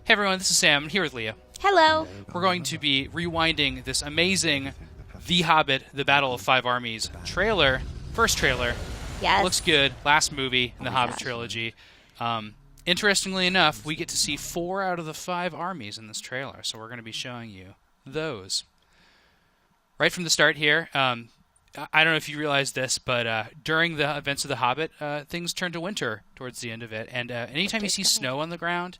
Hey everyone, this is Sam. I'm here with Leah. Hello. We're going to be rewinding this amazing The Hobbit, The Battle of Five Armies trailer. First trailer. Yes. Looks good. Last movie in the Hobbit gosh. trilogy. Interestingly enough, we get to see 4 out of the 5 armies in this trailer, so we're going to be showing you those. Right from the start here, I don't know if you realize this, but during the events of The Hobbit, things turn to winter towards the end of it. And anytime you see snow on the ground,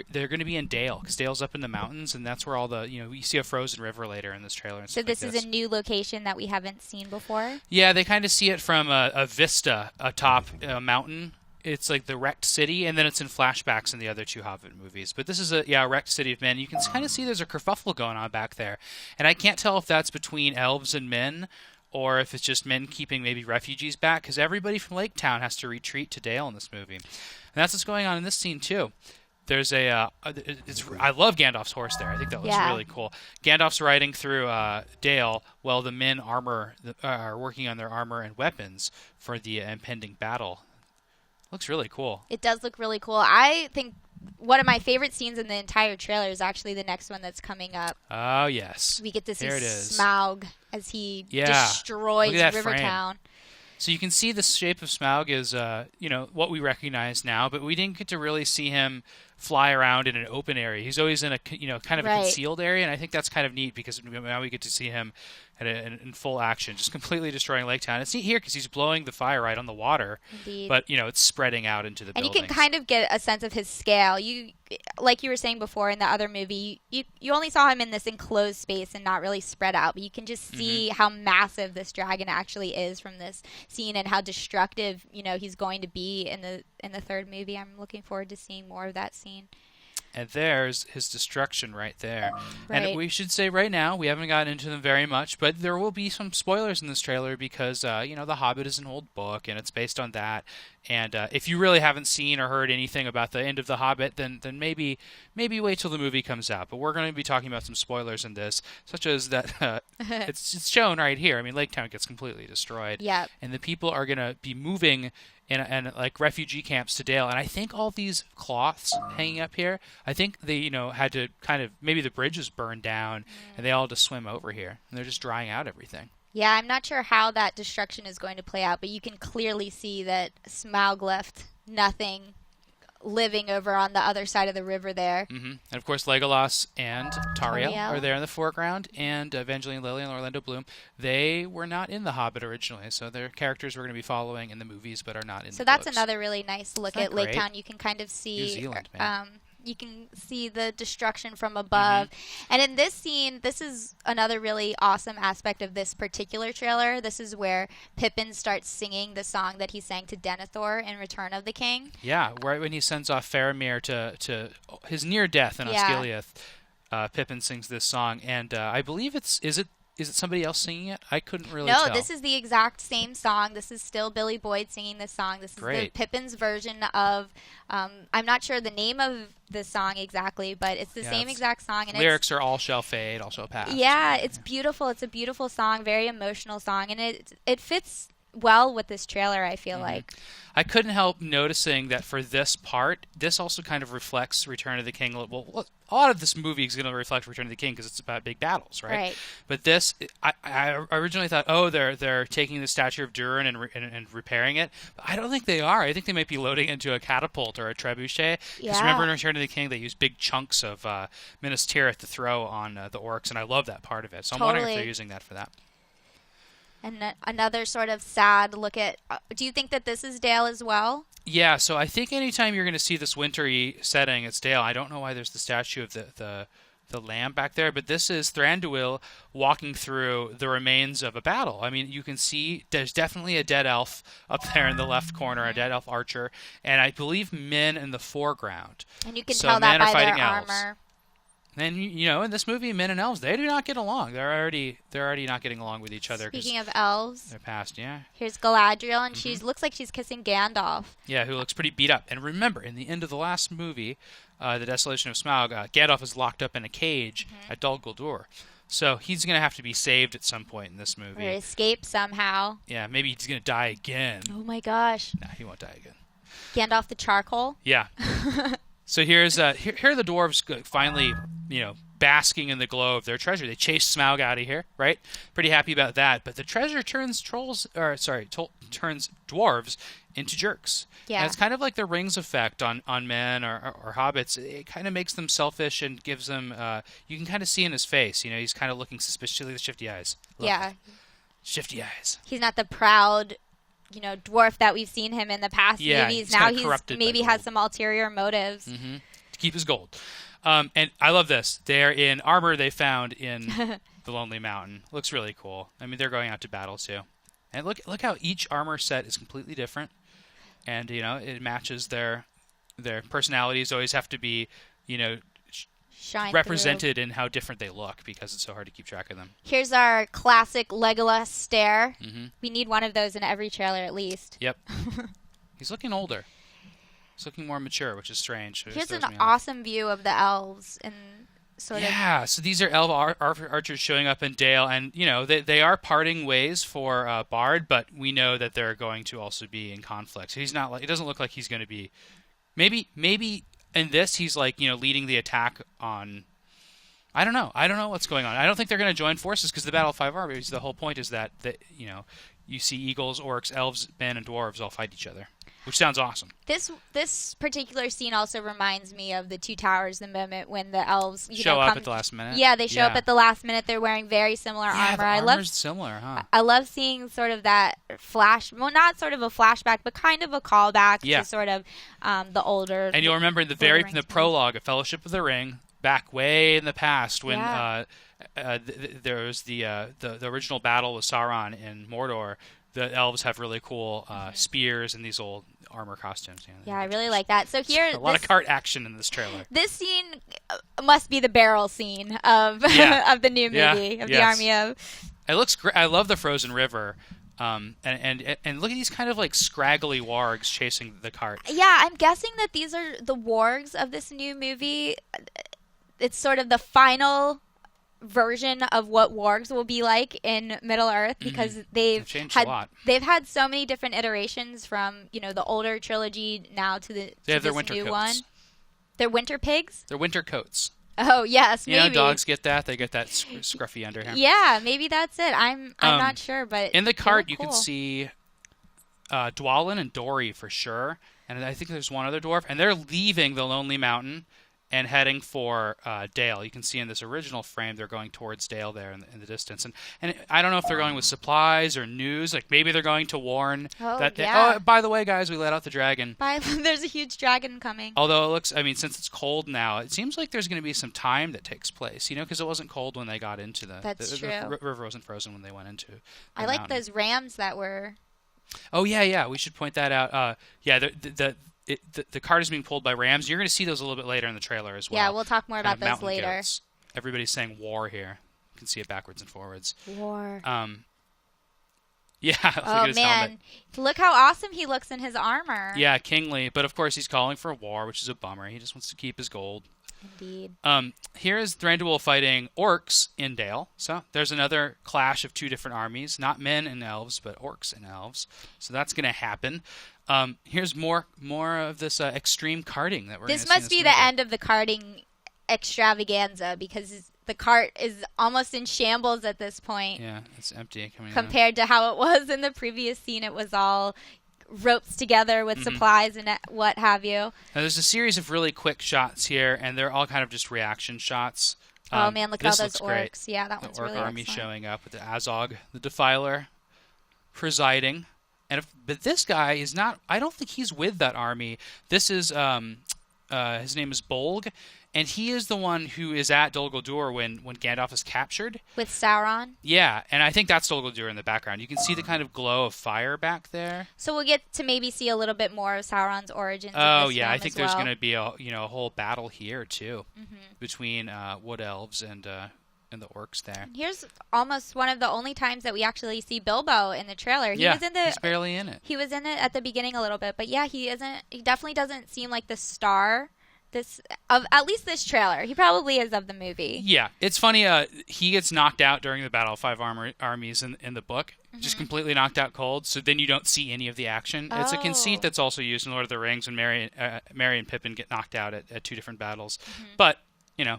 they're going to be in Dale, because Dale's up in the mountains, and that's where all the, you see a frozen river later in this trailer. And So stuff this like is a new location that we haven't seen before? Yeah, they kind of see it from a vista atop a mountain. It's like the wrecked city, and then it's in flashbacks in the other 2 Hobbit movies. But this is a wrecked city of men. You can kind of see there's a kerfuffle going on back there. And I can't tell if that's between elves and men, or if it's just men keeping maybe refugees back, because everybody from Lake Town has to retreat to Dale in this movie. And that's what's going on in this scene, too. There's I love Gandalf's horse there. I think that looks really cool. Gandalf's riding through Dale while the men are working on their armor and weapons for the impending battle. Looks really cool. It does look really cool. I think one of my favorite scenes in the entire trailer is actually the next one that's coming up. Oh, yes. We get to see There it is. Smaug as he destroys Rivertown. So you can see the shape of Smaug is, what we recognize now, but we didn't get to really see him fly around in an open area. He's always in a, kind of a concealed area, and I think that's kind of neat because now we get to see him in full action, just completely destroying Lake Town. It's neat here because he's blowing the fire right on the water, Indeed. But, it's spreading out into the buildings. And you can kind of get a sense of his scale. Like you were saying before in the other movie, you only saw him in this enclosed space and not really spread out, but you can just see how massive this dragon actually is from this scene and how destructive, he's going to be in the third movie. I'm looking forward to seeing more of that scene. And there's his destruction right there. Right. And we should say right now, we haven't gotten into them very much, but there will be some spoilers in this trailer because, The Hobbit is an old book, and it's based on that. And if you really haven't seen or heard anything about the end of The Hobbit, then maybe wait till the movie comes out. But we're going to be talking about some spoilers in this, such as that it's shown right here. I mean, Lake Town gets completely destroyed. Yep. And the people are going to be moving and like refugee camps to Dale. And I think all these cloths hanging up here, I think they, had to kind of, maybe the bridge was burned down and they all had to swim over here. And they're just drying out everything. Yeah, I'm not sure how that destruction is going to play out, but you can clearly see that Smaug left nothing living over on the other side of the river there. And of course, Legolas and Tauriel are there in the foreground, and Evangeline Lilly and Orlando Bloom. They were not in The Hobbit originally, so they're characters we're going to be following in the movies, but are not in the So that's books. another really nice look at Lake Town. You can kind of see New Zealand, man. You can see the destruction from above. And in this scene, this is another really awesome aspect of this particular trailer. This is where Pippin starts singing the song that he sang to Denethor in Return of the King. Yeah, right when he sends off Faramir to his near death in Osgiliath, Pippin sings this song, and I believe is it somebody else singing it? I couldn't really tell. No, this is the exact same song. This is still Billy Boyd singing this song. This is the Pippin's version of, I'm not sure the name of the song exactly, but it's the same exact song. And lyrics are all shall fade, all shall pass. Yeah, it's beautiful. It's a beautiful song, very emotional song, and it fits well with this trailer, I feel like. I couldn't help noticing that for this part, this also kind of reflects Return of the King. Well, a lot of this movie is going to reflect Return of the King because it's about big battles, right? But this, I originally thought, they're taking the statue of Durin and repairing it. But I don't think they are. I think they might be loading it into a catapult or a trebuchet. Because remember in Return of the King, they use big chunks of Minas Tirith to throw on the orcs, and I love that part of it. So I'm wondering if they're using that for that. And another sort of sad look at... do you think that this is Dale as well? Yeah, so I think anytime you're going to see this wintry setting, it's Dale. I don't know why there's the statue of the lamb back there, but this is Thranduil walking through the remains of a battle. I mean, you can see there's definitely a dead elf up there in the left corner, a dead elf archer, and I believe men in the foreground. And you can tell that by their armor. And in this movie, men and elves, they do not get along. They're already not getting along with each other. Speaking of elves, they're past. Yeah. Here's Galadriel, and she looks like she's kissing Gandalf. Yeah, who looks pretty beat up. And remember, in the end of the last movie, The Desolation of Smaug, Gandalf is locked up in a cage at Dol Guldur. So he's going to have to be saved at some point in this movie. Or escape somehow. Yeah, maybe he's going to die again. Oh my gosh. No, he won't die again. Gandalf the charcoal? Yeah. So here's here are the dwarves finally, basking in the glow of their treasure. They chase Smaug out of here, right? Pretty happy about that. But the treasure turns turns dwarves into jerks. Yeah. And it's kind of like the rings effect on men or hobbits. It kind of makes them selfish and gives them. You can kind of see in his face. He's kind of looking suspiciously with shifty eyes. Love it. Shifty eyes. He's not the proud, dwarf that we've seen him in the past movies. Now he's maybe has some ulterior motives. Mm-hmm. To keep his gold. And I love this. They're in armor they found in the Lonely Mountain. Looks really cool. I mean, they're going out to battle too. And look how each armor set is completely different. And it matches their personalities. Always have to be Shine represented in how different they look because it's so hard to keep track of them. Here's our classic Legolas stare. Mm-hmm. We need one of those in every trailer at least. Yep. He's looking older. He's looking more mature, which is strange. Here's an awesome view of the elves and sort of. Yeah, so these are elf archers showing up in Dale, and they are parting ways for Bard, but we know that they're going to also be in conflict. So he's not like it doesn't look like he's going to be. Maybe in this he's like leading the attack on. I don't know what's going on. I don't think they're going to join forces because the Battle of Five Armies. The whole point is that you see eagles, orcs, elves, men, and dwarves all fight each other, which sounds awesome. This particular scene also reminds me of the Two Towers, the moment when the elves show up at the last minute. Yeah, they show up at the last minute. They're wearing very similar armor. The armor's similar, huh? I love seeing sort of that not sort of a flashback, but kind of a callback to sort of the older. And you'll remember in the prologue of Fellowship of the Ring, back way in the past when there was the original battle with Sauron in Mordor. The elves have really cool spears and these old armor costumes. Yeah, I really like that. So here, a lot of cart action in this trailer. This scene must be the barrel scene of of the new movie of the Army of. It looks great. I love the frozen river. And look at these kind of like scraggly wargs chasing the cart. Yeah, I'm guessing that these are the wargs of this new movie. It's sort of the final version of what wargs will be like in Middle Earth because they've changed a lot. They've had so many different iterations from the older trilogy now to the they have to their this winter new coats. one. They're winter pigs. They're winter coats. Oh yes, maybe. Dogs get that. They get that scruffy under here. Yeah, maybe that's it. I'm not sure, but in the cart you cool. can see Dwalin and Dory for sure, and I think there's one other dwarf, and they're leaving the Lonely Mountain and heading for Dale. You can see in this original frame they're going towards Dale there in the distance. And I don't know if they're going with supplies or news. Like maybe they're going to warn that by the way, guys, we let out the dragon. There's a huge dragon coming. Although it looks, since it's cold now, it seems like there's going to be some time that takes place, because it wasn't cold when they got into the... That's true. The river wasn't frozen when they went into the like mountain. those rams that were... Oh, yeah, we should point that out. The cart is being pulled by rams. You're going to see those a little bit later in the trailer as well. Yeah, we'll talk more about those later. Goats. Everybody's saying war here. You can see it backwards and forwards. War. Yeah. Look at his helmet. Look how awesome he looks in his armor. Yeah, kingly. But of course, he's calling for war, which is a bummer. He just wants to keep his gold. Indeed. Here is Thranduil fighting orcs in Dale. So there's another clash of two different armies, not men and elves, but orcs and elves. So that's going to happen. Here's more of this extreme karting that we're going to see. This must be the end of the karting extravaganza because the cart is almost in shambles at this point. Yeah, it's empty compared to how it was in the previous scene. It was all ropes together with supplies and what have you. Now, there's a series of really quick shots here, and they're all kind of just reaction shots. Oh man, look at all those orcs! Great. Yeah, that one's really excellent. The orc army showing up with the Azog, the Defiler, presiding. But this guy is not. I don't think he's with that army. This is his name is Bolg, and he is the one who is at Dol Guldur when Gandalf is captured with Sauron. Yeah, and I think that's Dol Guldur in the background. You can see the kind of glow of fire back there. So we'll get to maybe see a little bit more of Sauron's origins. Oh in this yeah, film I think there's going to be a whole battle here too between wood elves and the orcs there. Here's almost one of the only times that we actually see Bilbo in the trailer. He's barely in it. He was in it at the beginning a little bit, but yeah, he isn't. He definitely doesn't seem like the star of at least this trailer. He probably is of the movie. Yeah, it's funny. He gets knocked out during the Battle of Five Armies in the book, just completely knocked out cold. So then you don't see any of the action. Oh. It's a conceit that's also used in Lord of the Rings when Merry and Pippin get knocked out at 2 different battles. But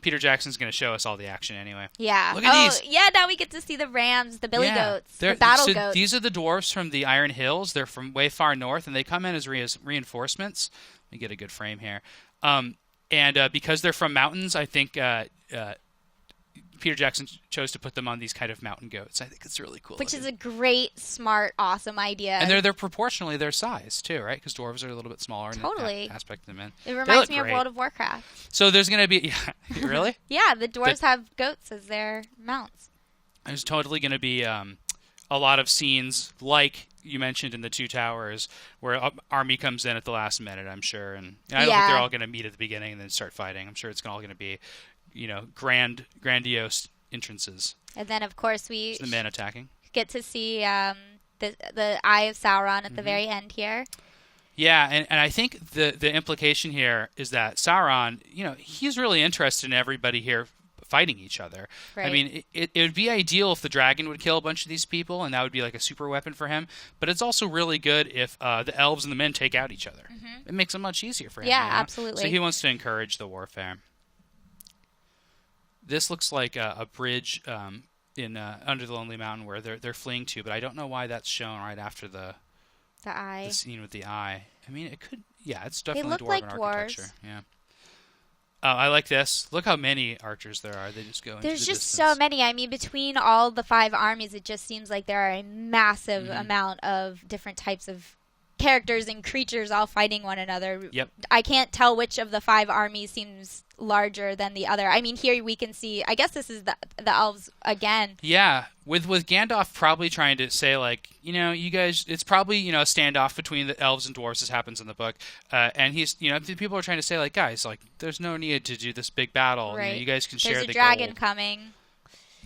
Peter Jackson's going to show us all the action anyway. Yeah. Look at these. Yeah, now we get to see the rams, the billy goats, the battle goats. These are the dwarves from the Iron Hills. They're from way far north, and they come in as reinforcements. Let me get a good frame here. And because they're from mountains, I think Peter Jackson chose to put them on these kind of mountain goats. I think it's really cool. Which is a great, smart, awesome idea. And they're proportionally their size, too, right? Because dwarves are a little bit smaller in aspect of the men. It reminds me of World of Warcraft. So there's going to be... Yeah, really? Yeah, the dwarves have goats as their mounts. There's totally going to be a lot of scenes like you mentioned in the Two Towers where army comes in at the last minute, I'm sure. And I don't think they're all going to meet at the beginning and then start fighting. I'm sure it's all going to be... grandiose entrances. And then, of course, we the men attacking. Get to see the Eye of Sauron at the very end here. Yeah, and I think the implication here is that Sauron, he's really interested in everybody here fighting each other. Right. I mean, it would be ideal if the dragon would kill a bunch of these people, and that would be like a super weapon for him. But it's also really good if the elves and the men take out each other. It makes it much easier for him. Yeah, absolutely. So he wants to encourage the warfare. This looks like a bridge in Under the Lonely Mountain where they're fleeing to, but I don't know why that's shown right after the eye. The scene with the eye. I mean, it could. Yeah, it's definitely they look dwarven like architecture. Dwarves. Yeah. I like this. Look how many archers there are. They just go. There's into the just distance. so many. I mean, between all the 5 armies, it just seems like there are a massive amount of different types of characters and creatures all fighting one another. Yep. I can't tell which of the 5 armies seems larger than the other. I mean, here we can see, I guess this is the elves again. Yeah, with Gandalf probably trying to say, like, you guys, it's probably, a standoff between the elves and dwarves as happens in the book. And he's, people are trying to say, like, guys, like, there's no need to do this big battle. Right. You guys can share the There's a dragon gold. coming.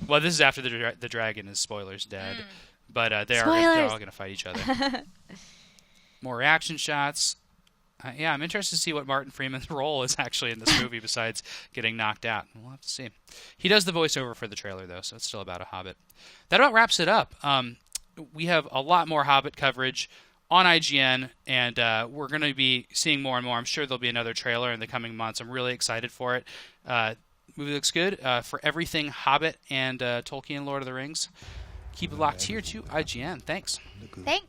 Well, this is after the dragon is, spoilers, dead. But they're all going to fight each other. More reaction shots. Yeah, I'm interested to see what Martin Freeman's role is actually in this movie besides getting knocked out. We'll have to see. He does the voiceover for the trailer, though, so it's still about a Hobbit. That about wraps it up. We have a lot more Hobbit coverage on IGN, and we're going to be seeing more and more. I'm sure there'll be another trailer in the coming months. I'm really excited for it. Movie looks good. For everything Hobbit and Tolkien Lord of the Rings, keep it locked here to IGN. Thanks. Thanks.